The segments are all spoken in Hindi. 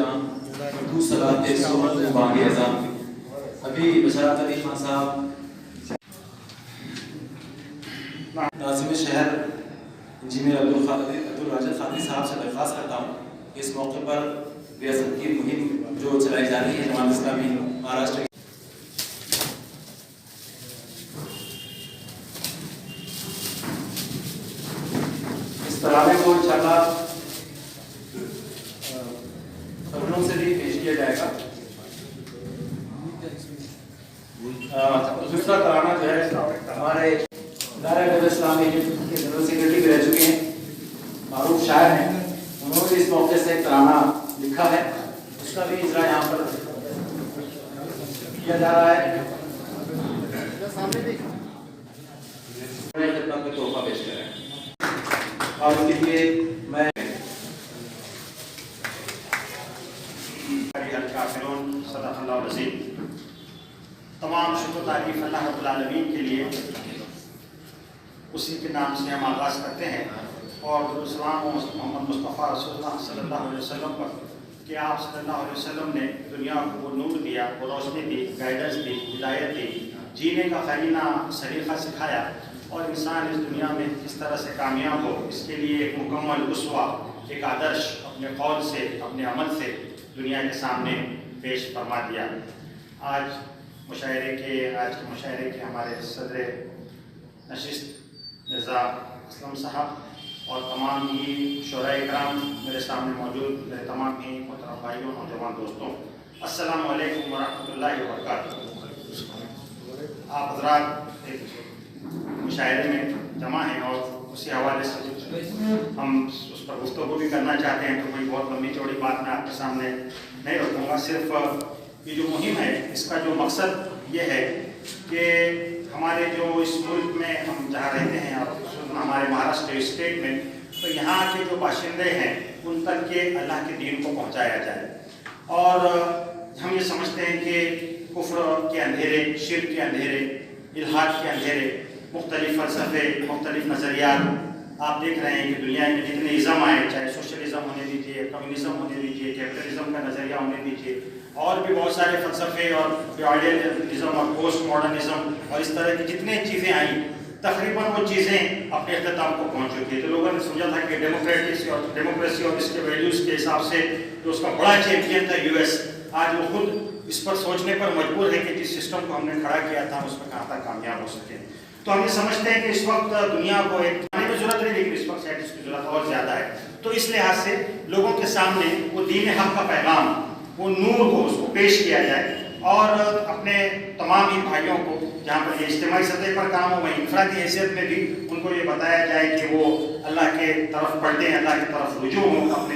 जान तू सलात सो बांगे अज़ान। अभी बशरत अली खान साहब नाज़िम शहर इंजीनियर अब्दुल राशिद खादी साहब से दरख्वास्त करता हूँ इस मौके पर रियासत की मुहिम जो चलाई जा रही है जमात इस्लामी महाराष्ट्र इस तरावे को इंशाअल्लाह तबलों से भी पेश किया जाएगा। दूसरा तराना जो है हमारे इस्लामी के जनरल सेक्रेटरी भी रह चुके हैं, मारूफ शायर हैं, उन्होंने इस मौके से एक तराना लिखा है, उसका भी इजरा यहाँ पर किया जा रहा है। खिदमत में तोहफा पेश कर रहे हैं और उनके लिए मैं तमाम शुक्र तारीफ अल्लाह रब्बुल आलमीन के लिए, उसी के नाम से हम आगाज़ करते हैं और सलाम मोहम्मद मुस्तफ़ा रसूलुल्लाह सल्लल्लाहु अलैहि वसल्लम पर कि आप सल्लल्लाहु अलैहि वसल्लम ने दुनिया को वो नूर दिया, वो रोशनी दी, गाइडेंस दी, हिदायत दी, जीने का करीना सलीक़ा सिखाया और इंसान इस दुनिया में किस तरह से कामयाब हो इसके लिए एक मुकम्मल उसवा, एक आदर्श अपने कौल से, अपने अमल से दुनिया के सामने पेश फरमा दिया। आज के मुशायरे के हमारे सदर नशिस्त मिर्ज़ा असलम साहब और तमाम ही शोराए कराम मेरे सामने मौजूद, मेरे तमाम ही मोहतरम भाइयों नौजवान दोस्तों, अस्सलामु अलैकुम वरहमतुल्लाहि वबरकातुहू। आप हज़रात एक मुशायरे में जमा हैं और उसी हवाले से हम उस पर गुफ्तगू भी करना चाहते हैं, तो कोई बहुत लंबी चौड़ी बात मैं आपके सामने नहीं रखूँगा। सिर्फ ये जो मुहिम है इसका जो मकसद ये है कि हमारे जो इस मुल्क में हम जहाँ रहते हैं और हमारे महाराष्ट्र स्टेट में, तो यहाँ के जो बाशिंदे हैं उन तक के अल्लाह के दीन को पहुँचाया जाए। और हम ये समझते हैं कि कुफ्र के अंधेरे, शिर्क के अंधेरे, इल्हाद के अंधेरे, मुख्तलिफ फ़लसफ़े, मुख्तलिफ नज़रियात आप देख रहे हैं कि दुनिया में जितने इज़म आए, चाहे सोशलिज़म होने दीजिए, कम्युनिज़म होने दीजिए, कैपिटलिज़म का नज़रिया होने दीजिए, और भी बहुत सारे फ़लसफ़े और आइडियलिज़म और पोस्ट मॉडर्निज़म और इस तरह की जितने चीज़ें आई, तकरीबन वो चीज़ें अपने अख्ताम को पहुँच चुकी है। तो लोगों ने समझा था कि डेमोक्रेसी और इसके वैल्यूज़ के हिसाब से जो उसका बड़ा चैम्पियन था US, आज वो खुद इस पर सोचने पर मजबूर है कि जिस सिस्टम को हमने खड़ा किया था उसमें कहाँ तक कामयाब हो सके। तो हम ये समझते हैं कि इस वक्त दुनिया को एक खाने की जरूरत नहीं, लेकिन इस वक्त शायद इसकी जरूरत और ज़्यादा है। तो इस लिहाज से लोगों के सामने वो दीन हक़ का पैगाम, वो नूर को उसको पेश किया जाए और अपने तमाम ही भाइयों को जहाँ पर ये इज्तिमाई सतह पर काम हो, वहीं इनफरादी हैसियत में भी उनको ये बताया जाए कि वो अल्लाह के तरफ पढ़ते हैं, अल्लाह की तरफ रुजू हो अपने।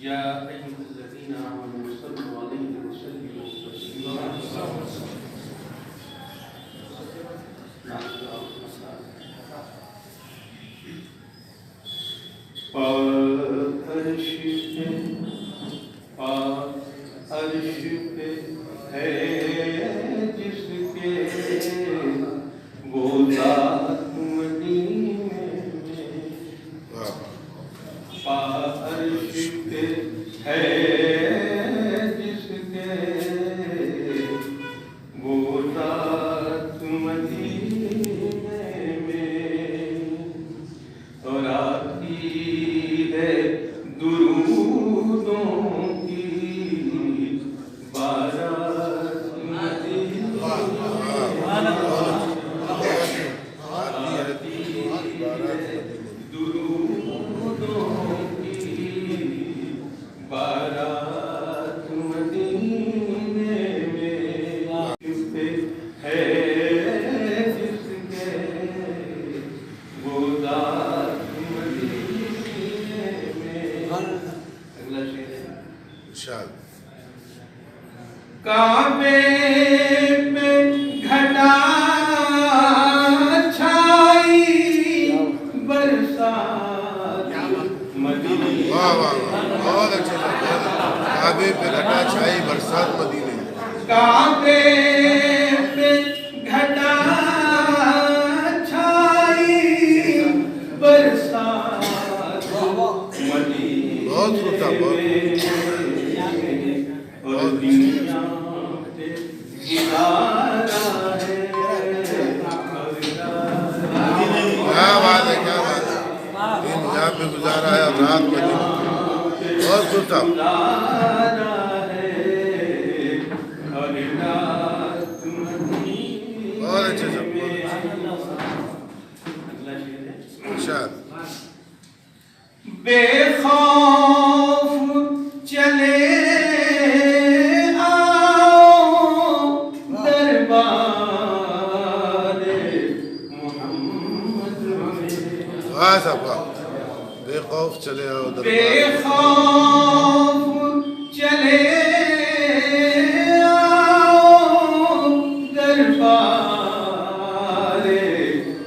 या अय्युहल्लज़ीना आमनू सल्लु अलैहि वसल्लिमू तस्लीमा। अर्श पे है जिसके वो ज़ात मदीने में, अर्श पे है जिसके वो ज़ात मदीने में, और आती है दुरूदों की बारात मदीने में, आती है दुरूदों की बारात मदीने में, जिसपे है जिसके वो ज़ात मदीने में। अगला शेर है काबे पे घटा छाई बरसात मदीने। बहुत अच्छा लगा। काबे पे घटा छाई बरसात मदीने, काबे पे घटा छाई पे गुजारा है और रात मदीने में। बहुत खूब था। बहुत अच्छे सब, बहुत अच्छे। बेखौफ चले आओ दरबारे मोहम्मद में। वाह साहब वाह। बेखौफ चले आओ दरबार। बेखौफ चले आओ दरबारे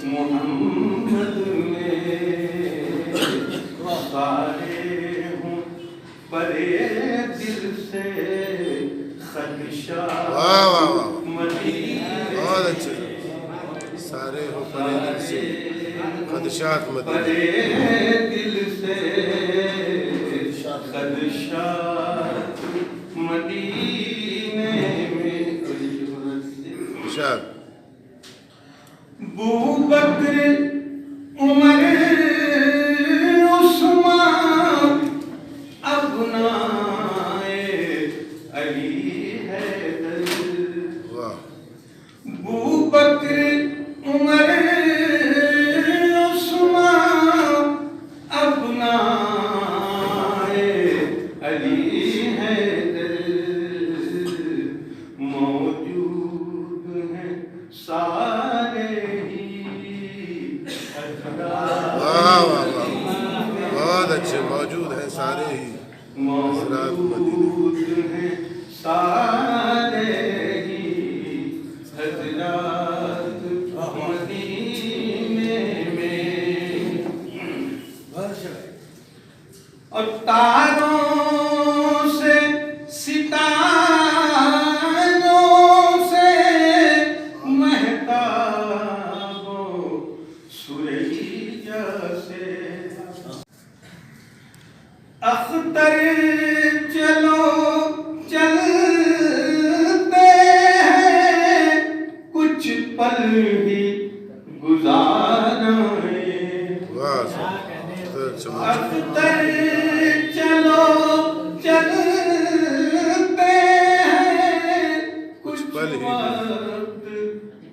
मोहम्मद में। सारे हूँ परे दिल से खदशा वाह वाह वाह, मदीने। बहुत अच्छे। सारे हो परे दिल से खदशात मदीने। परे दिल से खदशात मदीने में। शाद बू बकर उमर उस्मान अबनाए अली हैदर। वाह। बू बकर उमर उस्मान अबनाए अली हैदर। मौजूद हैं सारे ही हजरात। वाह वाह वाह, बहुत अच्छे। मौजूद हैं सारे ही हजरात मदीने। मौजूद हैं सारे ही हजरात मदीने में। और तारों से सितारों से महताबो सुरैया से। अख्तर चलो चलते हैं कुछ पल ही गुजारे। वाह साहब, चलो अख्तर चलो चलते हैं कुछ पल ही वक्त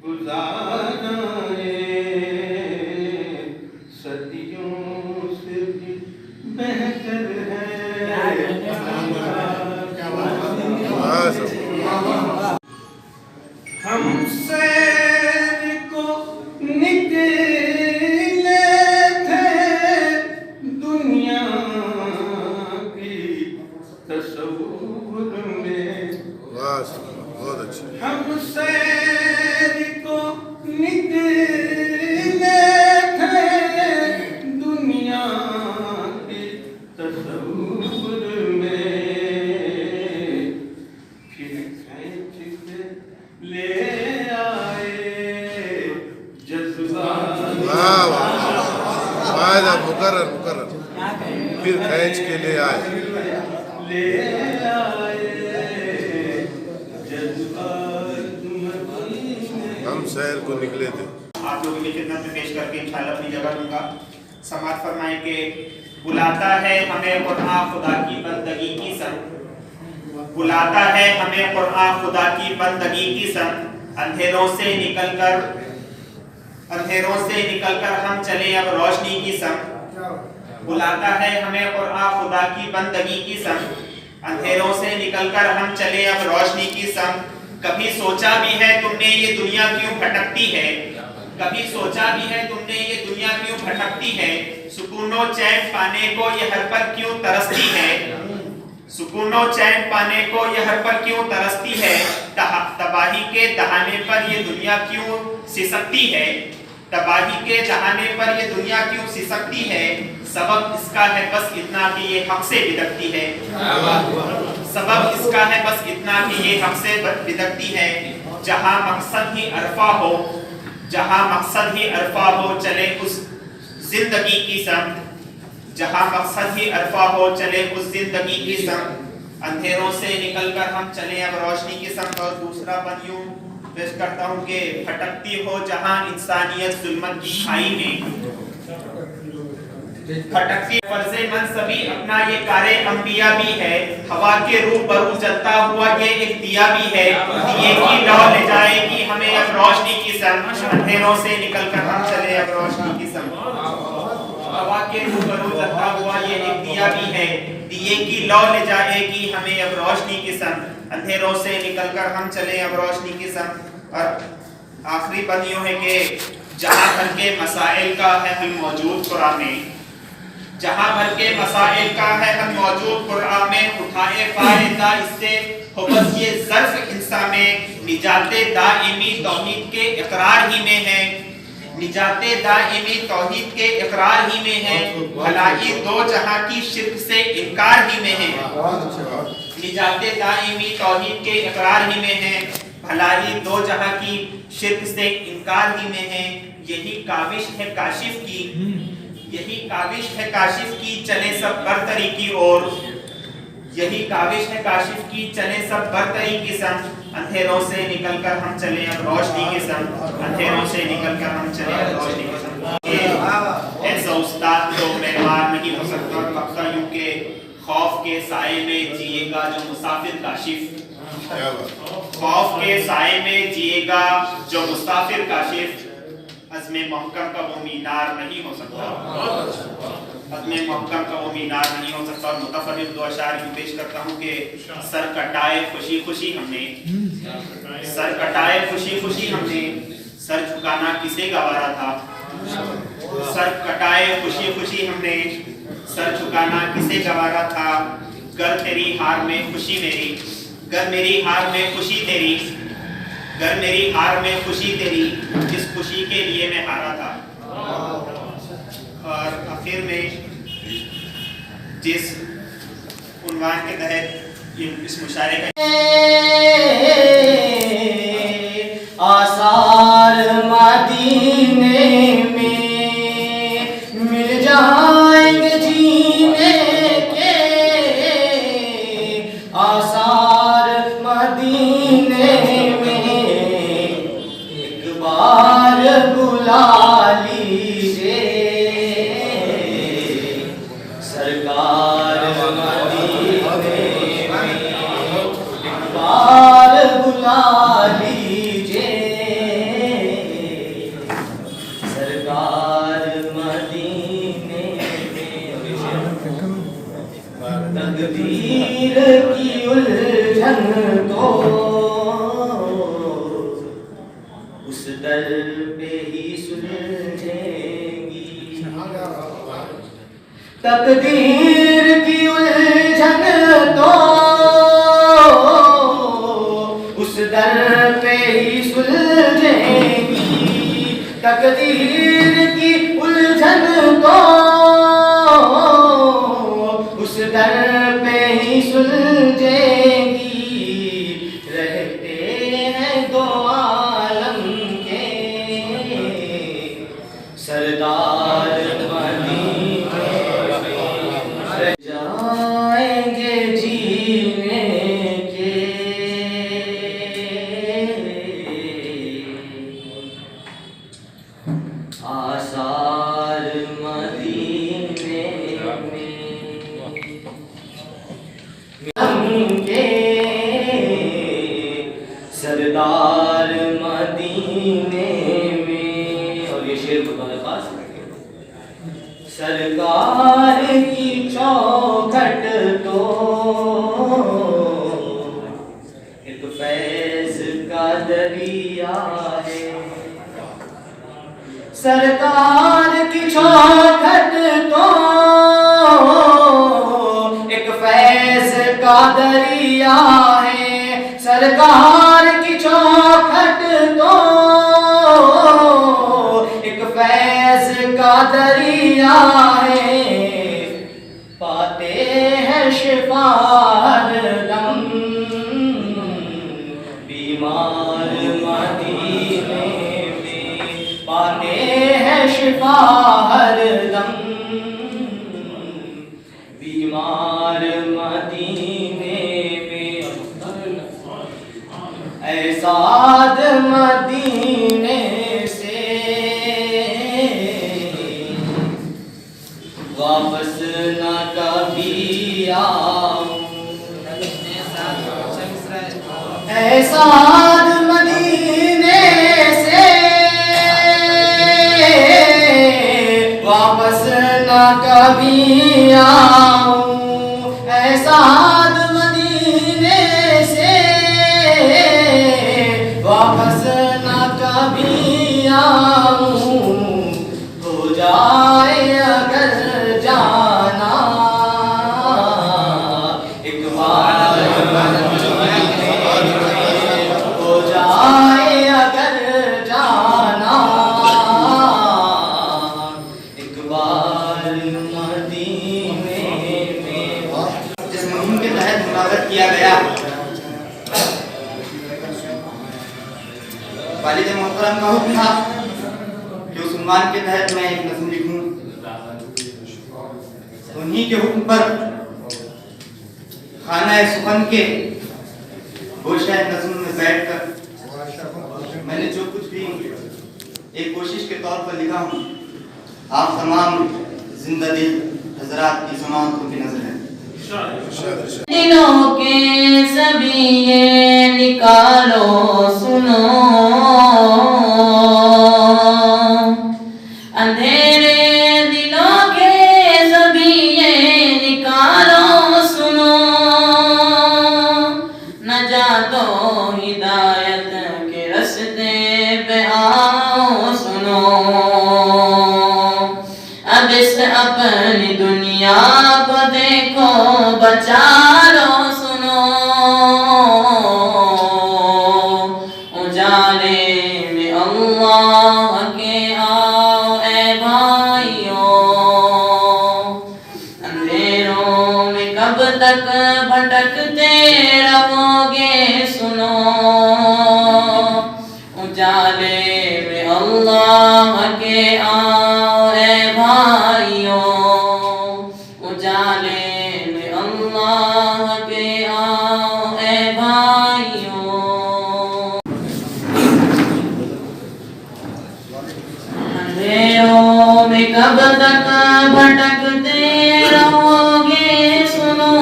गुजारे। सदियों से भी बेहतर है। वाह साहब। हम सैर को निकले थे दुनिया की तस्वुर में। वाह साहब, बहुत अच्छे। हम सैर को निकले थे दुनिया की तस्वुर में। फिर खींच के ले आए जज्बात। वाह वाह वाह, मुकर्रर मुकर्रर। फिर खींच के ले आए। ले आए जज्बात मदीने। हम शहर को निकले थे। आप लोगों की खिदमत में पेश करके इंशाल्लाह अपनी जगह दूंगा। समाज फरमाएं कि बुलाता है हमें कुरान खुदा की बंदगी की संग। बुलाता है हमें कुरान खुदा की बंदगी की संग। अंधेरों से निकलकर हम चले अब रोशनी की संग। बुलाता है हमें कुरान खुदा की बंदगी की संग। अंधेरों से निकलकर हम चले अब रोशनी की संग। कभी सोचा भी है तुमने ये दुनिया क्यों भटकती है। कभी सोचा भी है तुमने ये दुनिया क्यों भटकती है। सुकूनो चैन पाने को ये हर पल क्यों तरसती है। सुकूनो चैन पाने को ये हर पल क्यों तरसती है। तबाही के दहाने पर ये दुनिया क्यों सिसकती है। तबाही के दहाने पर ये दुनिया क्यों सिसकती है। सबब इसका है बस इतना कि ये हक से बिदकती है। सबब इसका है बस इतना कि ये हक से बिदकती है। जहाँ मकसद ही अरफा हो, जहाँ मकसद ही अरफा हो चले उस जिंदगी की संग। जहाँ मकसद ही अरफा हो चले उस जिंदगी की संग। अंधेरों से निकलकर हम चले अब रोशनी की संग। और दूसरा बन यूं पेश करता हूँ कि भटकती हो जहाँ इंसानियत जुल्मत की खाई में। भटकती फर्ज़े-मंद सभी अपना ये कारे अंबिया भी है, हवा के रूबरू जलता हुआ ये एक दिया भी है, दिए की लौ ले जाएगी हमें अब रोशनी की संग, अंधेरों से निकलकर हम चले अब रोशनी की संग। हवा के रूबरू जलता हुआ ये एक दिया भी है, दिए की लौ ले जाएगी हमें अब रोशनी की संग, अंधेरों से निकलकर हम चले अब रोशनी की संग। और आखिरी बंद यूं है कि जहां भर के मसाइल का है हल मौजूद कुरान में, जहां भर के मसाइल का है हल मौजूद कुरान में, उठाए फायदा इससे हो बस ये ज़र्फ इंसान में, निजाते दाइमी तौहीद के इकरार ही में है, निजाते दाइमी तौहीद के इकरार ही में है, भलाई दो जहां की शिर्क से इनकार ही में है। निजाते दाइमी तौहीद के इकरार ही में है, भलाई दो जहां की शिर्क से इनकार ही में है। यही काविश है काशिफ की, यही काविश है काशिफ की, चले सब बरतरी की ओर, यही काविश है काशिफ की, चले सब बरतरी की संग, अंधेरों से निकलकर हम चले अब रोशनी के संग, अंधेरों से निकलकर हम चले अब रोशनी के संग। ऐसा उस्ताद तो मेहमान नहीं हो सकता, पक्का यूं के खौफ के साए में जिएगा जो मुसाफिर काशिफ, खौफ के साए में जिएगा जो मुसाफिर काशिफ, अज़्मे महकम का वो मीनार नहीं हो सकता, अज़्मे महकम का वो मीनार नहीं हो सकता। और मुतफर्रिद दो अशार यूं पेश करता हूँ कि सर कटाए खुशी खुशी हमने, सर कटाए खुशी खुशी हमने, सर झुकाना किसे गवारा था, सर कटाए खुशी खुशी हमने, सर झुकाना किसे गवारा था। गर तेरी हार में खुशी मेरी, गर मेरी हार में खुशी तेरी, गर मेरी हार में खुशी तेरी, जिस खुशी के लिए मैं हारा था। और आखिर में जिस उन्वान के तहत इस मुशायरे का आसार मदीने में मिल जाएंगे जीने के, आसार मदीने में एक बार बुला लीजिए सरकार, मदीने में एक बार बुला लीजिए सरकार, मदीने में। तकदीर की उलझन तो उस दर पे ही सुलझेगी, तकदीर की उलझन तो उस दर पे ही सुलझेगी, तकदीर की उलझन तो उस दर पे ही सुलझेगी। रहते हैं दो आलम के सरदार, मदीने में जाएंगे जीने के आसार, मदीने में के सरदार, मदीने में। और ये शेर तुम्हारे पास सरकार की चौखट तो एक फैज का दरिया है, सरकार की चौखट तो एक फैज का दरिया है, सरकार की चौखट तो एक फैज का दरिया है। पाते हैं शिफा हरदम बीमार, मदीने में पाते हैं शिफा हरदम बीमार, मदीने में। ऐसाद मदीने से आऊं। ऐ साद मदीने से वापस न कभी आऊं। ऐ साद मदीने से वापस न कभी आऊं। हो जाए अगर जाना एक बार, हो जाए अगर जाना एक बार मदीने में। जिस मुहिम के तहत मुनाज़र किया गया, वालिद मोहतरम का हुक्म था कि उस उन्वान के तहत मैं एक नज़्म लिखूं। उन्हीं के हुक्म पर खाना सुखन के गोशा नज़्म में बैठकर मैंने जो कुछ भी एक कोशिश के तौर पर लिखा हूँ, आप तमाम जिंदा दिल हजरात की समाअतों की नजर है। दिलों के सभी ये निकालो सुनो, अंधेरे दिलों के सभी ये निकालो सुनो, नजातो हिदायत के रास्ते पे आओ सुनो। अब इस अपनी दुनिया को देखो बचा लो सुनो, उजाले में अल्लाह के आओ ए भाइयों। अंधेरों में कब तक भटकते रहोगे सुनो, उजाले में अल्लाह के आओ ए भाइयों। उजाले में अल्लाह के आओ ए भाइयों। अंधेरों में कब तक भटकते रहोगे सुनो,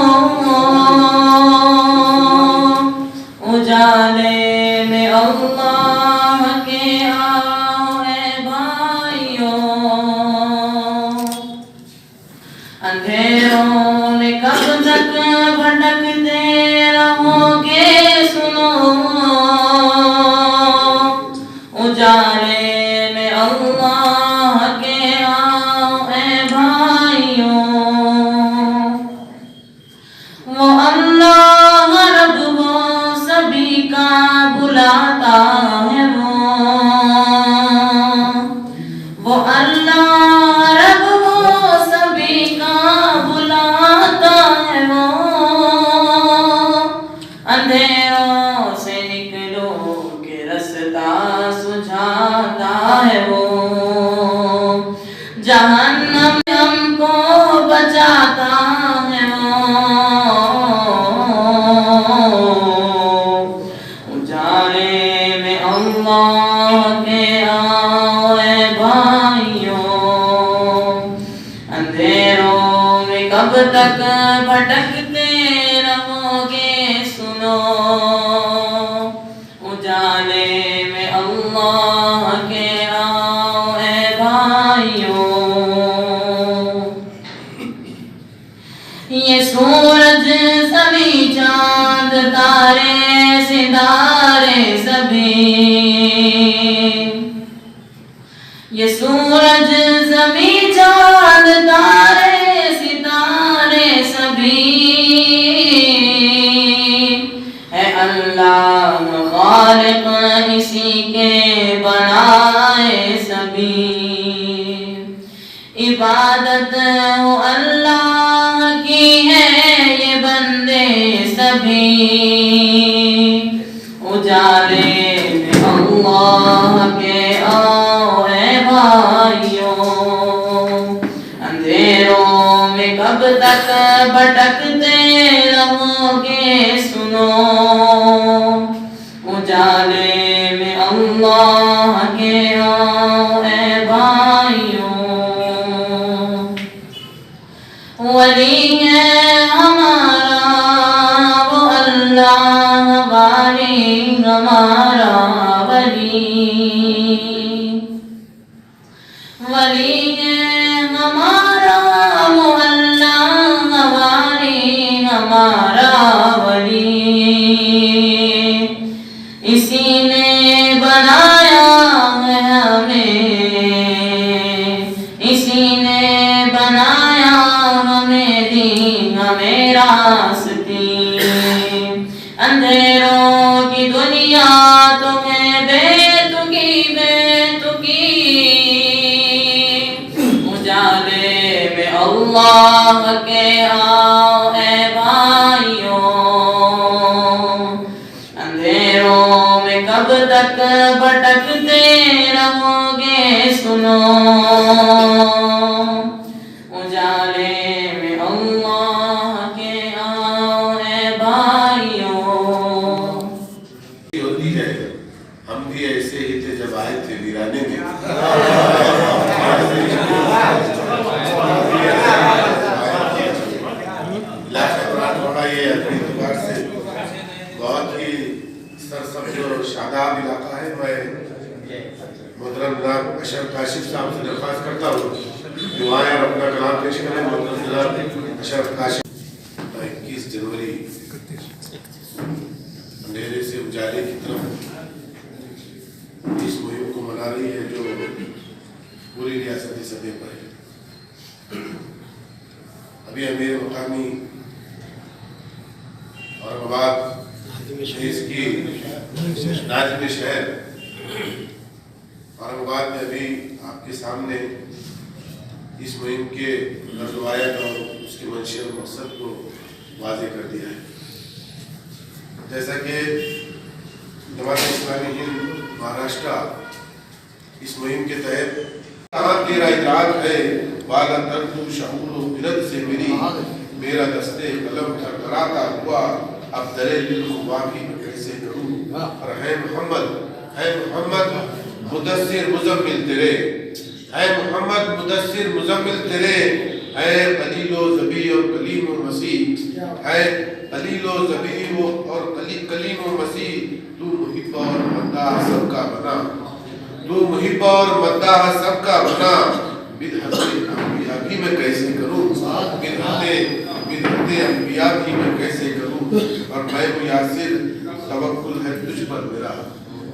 उजाले में अल्लाह के आओ ए भाइयों। अंधेरों में कब तक भटकते रहोगे सुनो, उजाले में अल्लाह के आओ ए भाइयों। वो अल्लाह रब वो सभी का बुलाता है, वो अल्लाह रब वो सभी का बुलाता है। वो अंधेरों से निकलो के रास्ता सुझाता है। वो जहन्नम हमको बचाता है। उजाले में अल्लाह के आओ ए भाइयों। अंधेरों में कब तक भटकते रहोगे सुनो, उजाले में अल्लाह के आओ ए भाइयों। ये सूरज सभी चांद तारे सितारे सभी, ये सूरज सभी चांद तारे सितारे सभी है अल्लाह खालिक इसी के बनाए सभी। इबादत वो अल्लाह की है ये बंदे सभी, उजाले में अल्लाह के आओ ए भाइयों। अंधेरों में कब तक भटकते रहोगे सुनो, उजाले में अल्लाह के आओ ए भाइयों। वली है हमारे हमारा वली, वली है हमारा मोहल्ला, हमारी हमारा वली। इसी ने बनाया है हमें, इसी ने बनाया हमें, दी हमें रास्ती। अंधेरों की दुनिया तुम्हें बेतुकी बेतुकी, उजाले में अल्लाह के आओ ए भाइयों। अंधेरों में कब तक भटकते रहोगे सुनो, उजाले में अल्लाह के आओ ए भाइयों। होती है, हम भी ऐसे ही थे जब आए थे वीराने में। थोड़ा ये एतबार से बहुत ही सरसब्ज और शादाब इलाका है। मैं मोहतरम जनाब अशरफ काशिफ साहब से दरख्वास्त करता हूँ जो आए और अपना कलाम पेश करें। मोहतरम जनाब अशरफ काशिफ। 21 जनवरी अंधेरे से उजाले की तरफ इस मुहिम को मना रही है जो पूरी रियासती सतह पर है। अभी अमीर मकामी औरंगाबाद देश की नाज़िम शहर औरंगाबाद में अभी आपके सामने इस मुहिम के नज़वायत और उसके मंशा और मकसद को वाज़ेह कर दिया है। जैसा कि जमात इस्लामी हिंद महाराष्ट्र इस मुहिम के तहत कहाँ तेरा इदराक है वाला तर्क शऊर बिरद से मेरा दस्ते कलम थरथराता हुआ अब दरे दिल खुबा भी मैं कैसे करूं। और है मोहम्मद मुदस्सिर मुजम्मिल तेरे, है मोहम्मद मुदस्सिर मुजम्मिल तेरे, है कलीलो ज़बी और कलीम और मसीह, है कलीलो ज़बी और कलीम और मसीह। तू मुहिब और मद्दाह सबका बना, तू मुहिब और मद्दाह सबका बना। बिदअते अंबिया भी मैं कैसे करूं, बिदअते अंबिया भी मैं कैसे करूं। और मैं हूँ यासिर तवक्कुल है तुझ पर मेरा,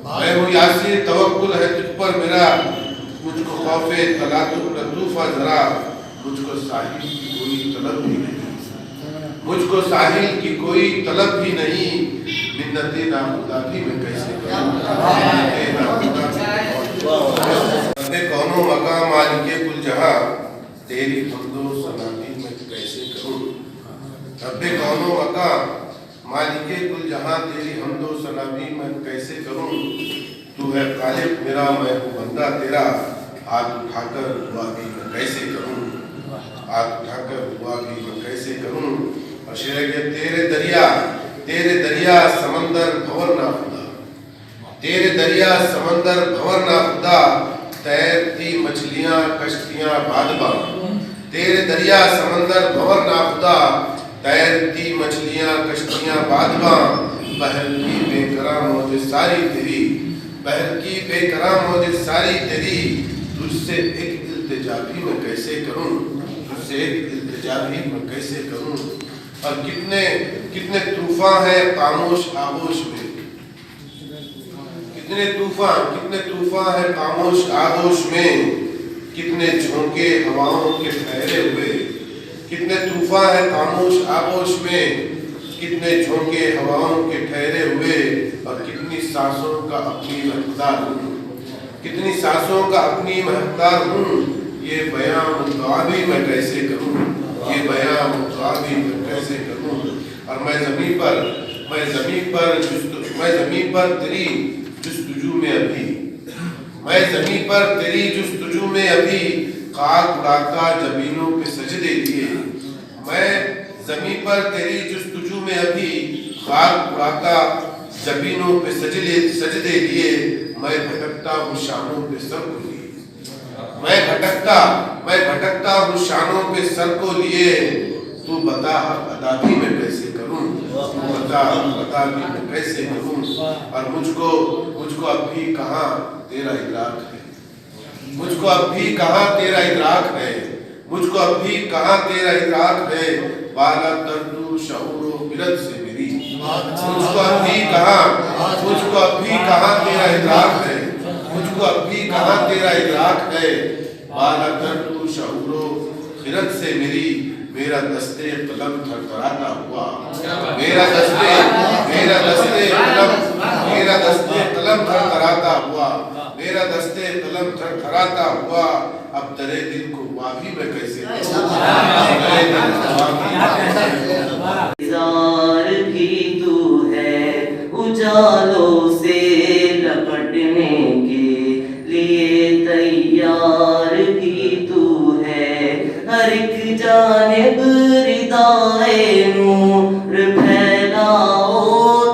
मैं हूँ यासिर तवक्कुल है तुझ पर मेरा। मुझको खौफे तलातुक लतूफा जरा, मुझको साहिल की कोई तलब भी नहीं, मुझको साहिल की कोई तलब भी नहीं। मिन्नते नाखुदा भी मैं कैसे करूं। कौनो मकाम मालिके कुल जहां तेरी हमदो सलामी मैं कैसे करूं। रब्बे कौनो मकाम मालिके कुल जहां तेरी हमदो सलामी मैं कैसे करूं। तू है खालिक मेरा, मैं हूँ बंदा तेरा। हाथ उठाकर दुआ भी मैं कैसे करूं, हाथ उठाकर दुआ भी मैं कैसे करूं। और शेर के तेरे दरिया समंदर भंवर ना खुदा, तेरे दरिया समंदर भंवर ना खुदा। तैरती मछलियां कश्तियां बादबा, तेरे दरिया समंदर भंवर ना खुदा। तैरती मछलियां कश्तियां बादबा। बहर की बेकराम मौज सारी तेरी, बहर की बेकराम मौज सारी तेरी। तुझसे एक इल्तिजा भी मैं कैसे करूं, तुझसे एक इल्तिजा भी मैं कैसे करूं। और कितने कितने तूफान है खामोश आगोश में, कितने तूफान है खामोश आगोश में। कितने झोंके हवाओं के ठहरे हुए, कितने तूफान है खामोश आगोश में। कितने झोंके हवाओं के ठहरे हुए। और कितनी सांसों का अपनी महकदार हूँ, कितनी सांसों का अपनी महकदार हूँ। ये बयां मुताबी मैं कैसे करूँ, ये बयां मुताबी मैं कैसे करूँ। और मैं जमीन पर तेरी जुस्तजू में अभी, मैं जमीन पर तेरी जुस्तजू में अभी। खाक उड़ाता जबीनों पे सजदे लिए, मैं जमीन पर तेरी जुस्तजू में अभी। खाक उड़ाता जबीनों पे सजदे लिए। मैं भटकता हूँ शानों पे सर को लिए, मैं भटकता हूँ शानों पे सर को लिए। तू बता अदा भी मैं कैसे करूँ, बता भी मैं कैसे करूं, और मुझको अब भी कहाँ तेरा इदराक है, मुझको अब भी कहाँ तेरा इदराक है, मुझको अब भी कहाँ तेरा इदराक है, बाला दर्दु शऊरो बिरद से मेरी, मुझको अब भी कहाँ तेरा इदराक है, मुझको अब भी कहाँ तेरा इदराक है, बाला दर्दु शऊरो बिरद से मेरी, मेरा दस्ते कलम थरथराता हुआ, मेरा दस्ते कलम थरथराता हुआ, मेरा दस्ते कलम थरथराता हुआ, अब तेरे दिल को वाभी मैं कैसे इंतजार भी तू है उजालों से लपटने के लिए तैयार भी तू है, हर एक जानिब रिदाए नूर फैलाओ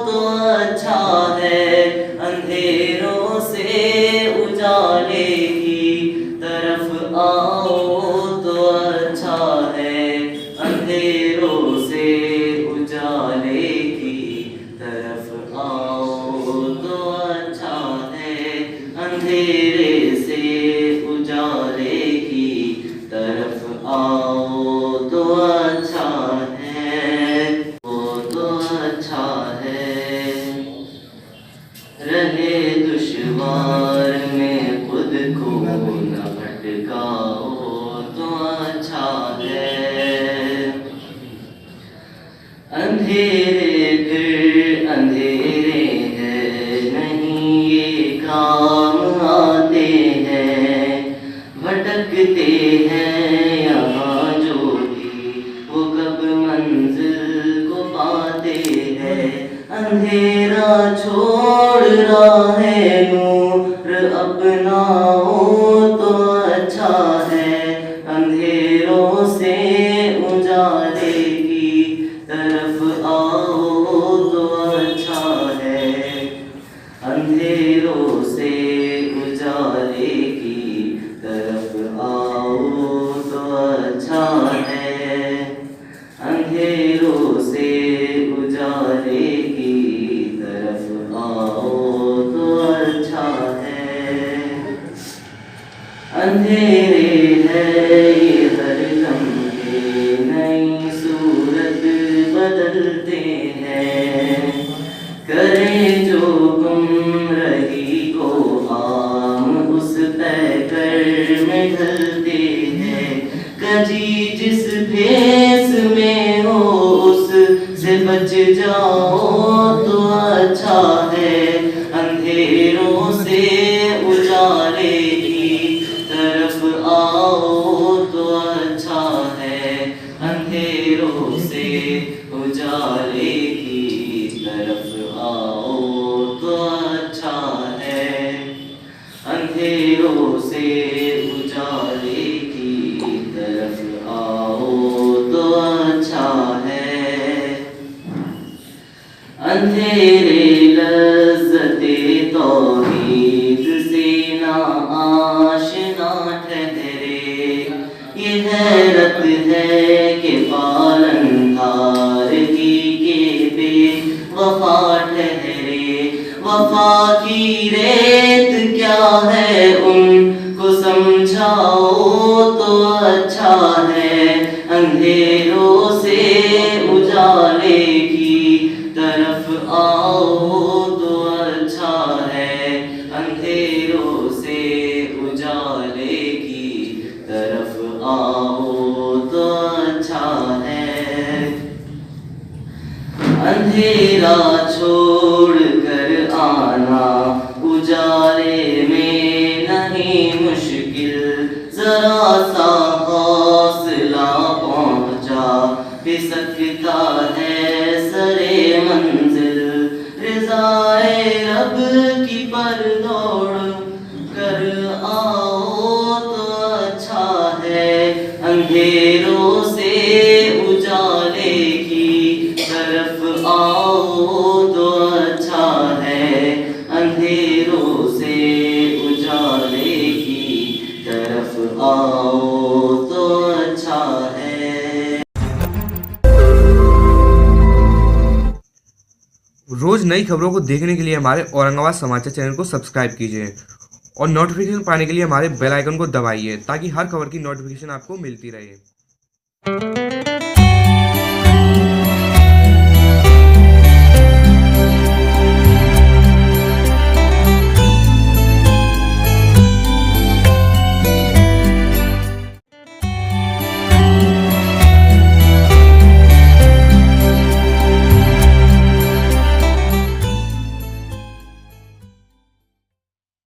तो अच्छा है, अंधेरों से उजाले की तरफ आओ तो अच्छा है, अंधेरों से उजाले की तरफ आओ तो अच्छा है, अंधेरे से उजाले की तरफ आओ तो अच्छा है, वो तो अच्छा है। रहे दुश्वार में खुद को न भटकाओ तो अच्छा है, अंधेरे फिर अंधेरे हैं नहीं ये काम आते हैं, भटकते हैं यहाँ जो भी वो कब मंजिल को पाते हैं, अंधेरा छोड़ राहे नूर अपनाओ तो अच्छा है, अंधेरों से उजाले की तरफ आओ तो अच्छा है, अंधेरों से उजाले की तरफ आओ तो अच्छा है, अंधेरों से उजाले की तरफ आओ तो अच्छा है, अंधेरे है ये हर लम्हे नई सूरत बदलते हैं, करें जो गुम रही को आम उस पैकर में ढलते हैं, कजी जिस भेस में हो उस से बच जाओ तो अच्छा है, अंधेरों से उजाले की तरफ आओ तो अच्छा है, अंधेरों से उजाले की तरफ आओ तो अच्छा है, अंधेरों से उजाले की तरफ आओ तो अच्छा है, अंधेरे लज़्ज़ते तौहीद से ना आशना ठहरे, ये हैरत है कि पालनहार ही के बेवफा ठहरे, वफा की रेत क्या है उनको समझाओ तो अच्छा है, अंधेरों से उजाले की तरफ आओ तो अच्छा है, अंधेरों से उजाले की तरफ आओ तो अच्छा है, अंधेरा छोड़ कर आना उजाले में नहीं मुश्किल, जरा सा हौसला पहुंचा भी सकता है सरे मंजिल, रिज़ाए रब की पर दौड़ कर आओ तो अच्छा है, अंधेरों से उजाले की तरफ आओ तो अच्छा है, अंधेरों से उजाले की तरफ आओ तो अच्छा है। रोज़ नई खबरों को देखने के लिए हमारे औरंगाबाद समाचार चैनल को सब्सक्राइब कीजिए और नोटिफिकेशन पाने के लिए हमारे बेल आइकन को दबाइए ताकि हर खबर की नोटिफिकेशन आपको मिलती रहे।